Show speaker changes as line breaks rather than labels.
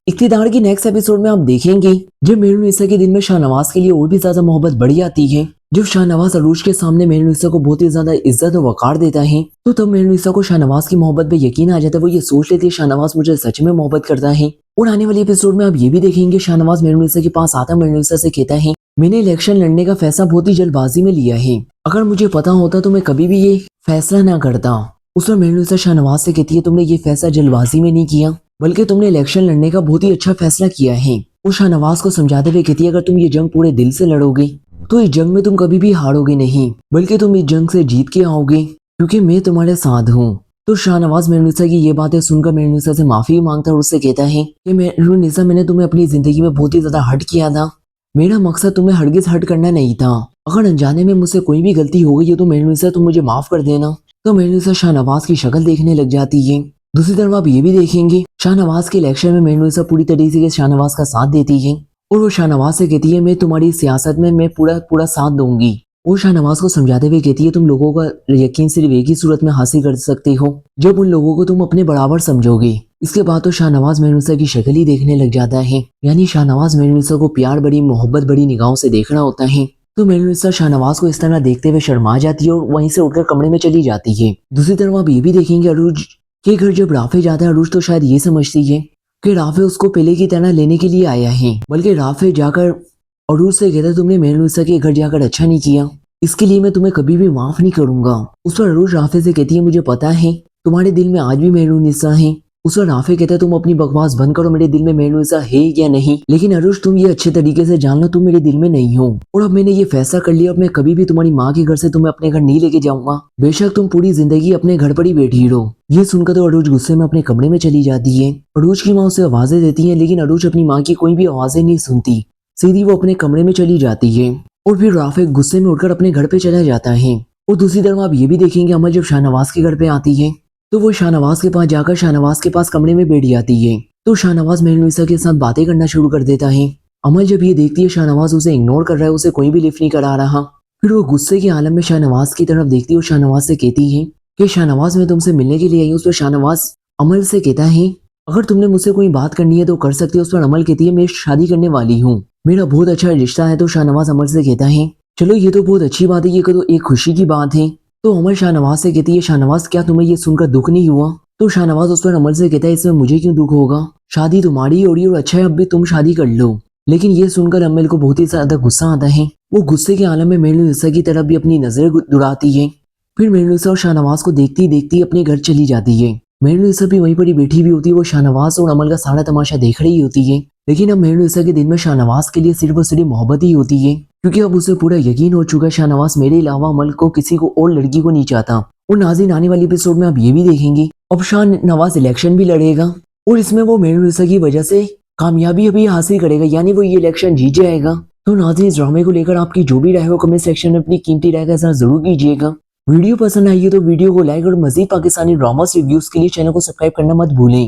इख्तिदार की next episode में आप देखेंगे जब मेहरुनिसा के दिन में शाहनवाज के लिए और भी ज्यादा मोहब्बत बढ़ जाती है। जब शाहनवाज अरूज के सामने मेहरुनिसा को बहुत ही ज्यादा इज्जत और वकार देता है तो तब मेहरुनिसा को शाहनवाज की मोहब्बत पे यकीन आ जाता है। वो ये सोच लेती है शाहनवाज मुझे सच में मोहब्बत करता है। और आने वाले एपिसोड में आप ये भी देखेंगे शाहनवाज मेहरुनिसा के पास आता, मेहरुनिसा से कहता है मैंने इलेक्शन लड़ने का फैसला बहुत ही जल्दबाजी में लिया है, अगर मुझे पता होता तो मैं कभी भी ये फैसला ना करता। उस पर मेहरुनिसा शाहनवाज से कहती है तुमने ये फैसला जल्दबाजी में नहीं किया बल्कि तुमने इलेक्शन लड़ने का बहुत ही अच्छा फैसला किया है। वो शाहनवाज को समझाते हुए कहती है अगर तुम ये जंग पूरे दिल से लड़ोगे तो इस जंग में तुम कभी भी हारोगे नहीं बल्कि तुम इस जंग से जीत के आओगे क्योंकि मैं तुम्हारे साथ हूँ। तो शाहनवाज मेहरुनिसा की ये बातें सुनकर मेहरुनिसा से माफी मांगता है और उससे कहता है कि मेहरुनिसा मैंने तुम्हें अपनी जिंदगी में बहुत ही ज्यादा हर्ट किया था, मेरा मकसद तुम्हें हरगिज हर्ट करना नहीं था, अगर अनजाने में मुझसे कोई भी गलती हो गई है तो मेहरुनिसा तुम मुझे माफ कर देना। तो मेहरुनिसा शाहनवाज की शक्ल देखने लग जाती है। दूसरी तरफ आप ये भी देखेंगे शाहनवाज के इलेक्शन में मेहरुनिसा पूरी तरीके से शाहनवाज का साथ देती है और वो शाहनवाज से कहती है मैं तुम्हारी सियासत में मैं पूरा साथ दूंगी। वो शाहनवाज को समझाते हुए कहती है तुम लोगों का यकीन सिर्फ एक ही सूरत में हासिल कर सकते हो जब उन लोगों को तुम अपने बराबर समझोगे। इसके बाद तो शाहनवाज मेहरुनिसा की शक्ल ही देखने लग जाता है, यानी शाहनवाज मेहरुनिसा को प्यार बड़ी मोहब्बत बड़ी निगाहों से देखना होता है। तो मेहरुनिसा शाहनवाज को इस तरह देखते हुए शर्मा जाती है और वहीं से उठकर कमरे में चली जाती है। दूसरी तरफ आप ये भी देखेंगे अरूज के घर जब राफे जाता है अरूज तो शायद ये समझती है कि राफे उसको पहले की तरह लेने के लिए आया है, बल्कि राफे जाकर अरूज से कहता है तुमने मेहरुनिसा के घर जाकर अच्छा नहीं किया, इसके लिए मैं तुम्हें कभी भी माफ नहीं करूंगा। उस पर अरूज राफे से कहती है मुझे पता है तुम्हारे दिल में आज भी मेहरुनिसा है। उस पर राफे कहता है तुम अपनी बकवास बंद करो, मेरे दिल में मेहरुनिसा है या नहीं, लेकिन अरूज तुम ये अच्छे तरीके से जान लो तुम मेरे दिल में नहीं हो और अब मैंने ये फैसला कर लिया, अब मैं कभी भी तुम्हारी माँ के घर से तुम्हें अपने घर नहीं लेके जाऊंगा, बेशक तुम पूरी जिंदगी अपने घर पर ही बैठी रहो। ये सुनकर तो अरूज गुस्से में अपने कमरे में चली जाती है। अरूज की माँ उसे आवाजें देती है लेकिन अरूज अपनी माँ की कोई भी आवाजें नहीं सुनती, सीधी वो अपने कमरे में चली जाती है और फिर राफे गुस्से में उठकर अपने घर पे चला जाता है। और दूसरी तरफ आप ये भी देखेंगे अमल जब शाहनवाज के घर पे आती है तो वो शाहनवाज के पास जाकर शाहनवाज के पास कमरे में बैठ जाती है। तो शाहनवाज मेहरुनिसा के साथ बातें करना शुरू कर देता है। अमल जब ये देखती है शाहनवाज उसे इग्नोर कर रहा है, उसे कोई भी लिफ्ट नहीं करा रहा, फिर वो गुस्से के आलम में शाहनवाज की तरफ देखती है और शाहनवाज से कहती है कि शाहनवाज मैं तुमसे मिलने के लिए आई हूँ। उस पर शाहनवाज अमल से कहता है अगर तुमने मुझसे कोई बात करनी है तो कर सकती है। उस पर अमल कहती है मैं शादी करने वाली हूँ, मेरा बहुत अच्छा रिश्ता है। तो शाहनवाज अमल से कहता है चलो ये तो बहुत अच्छी बात है, ये तो एक खुशी की बात है। तो अमल शाहनवाज से कहती है शाहनवाज क्या तुम्हें ये सुनकर दुख नहीं हुआ? तो शाहनवाज उस पर अमल से कहता है इसमें मुझे क्यों दुख होगा, शादी तुम्हारी हो रही और अच्छा है अब भी तुम शादी कर लो। लेकिन ये सुनकर अमल को बहुत ही ज्यादा गुस्सा आता है। वो गुस्से के आलम में मेहरुनिसा की तरफ भी अपनी नजर दुड़ाती है। फिर मेहरुनिसा और शाहनवाज को देखती देखती अपने घर चली जाती है। मेहरुनिसा भी वहीं पर ही बैठी हुई होती है, वो शाहनवाज और अमल का सारा तमाशा देख रही होती है। लेकिन अब मेहरुनिसा के दिल में शाहनवाज के लिए सिर्फ और सिर्फ मोहब्बत ही होती है, क्योंकि अब उसे पूरा यकीन हो चुका है शाहनवाज मेरे अलावा अमल को किसी को और लड़की को नहीं चाहता। और नाज़रीन आने वाली एपिसोड में आप ये भी देखेंगे अब शाहनवाज इलेक्शन भी लड़ेगा और इसमें वो मेहरुनिसा की वजह से कामयाबी अभी हासिल करेगा, यानी वो ये इलेक्शन जीत जाएगा। तो नाज़रीन इस ड्रामे को लेकर आपकी जो भी राय हो कमेंट सेक्शन में अपनी कीमती राय का इज़हार जरूर कीजिएगा। वीडियो पसंद आई है तो वीडियो को लाइक और मजीद पाकिस्तानी ड्रामास रिव्यूज के लिए चैनल को सब्सक्राइब करना मत भूलें।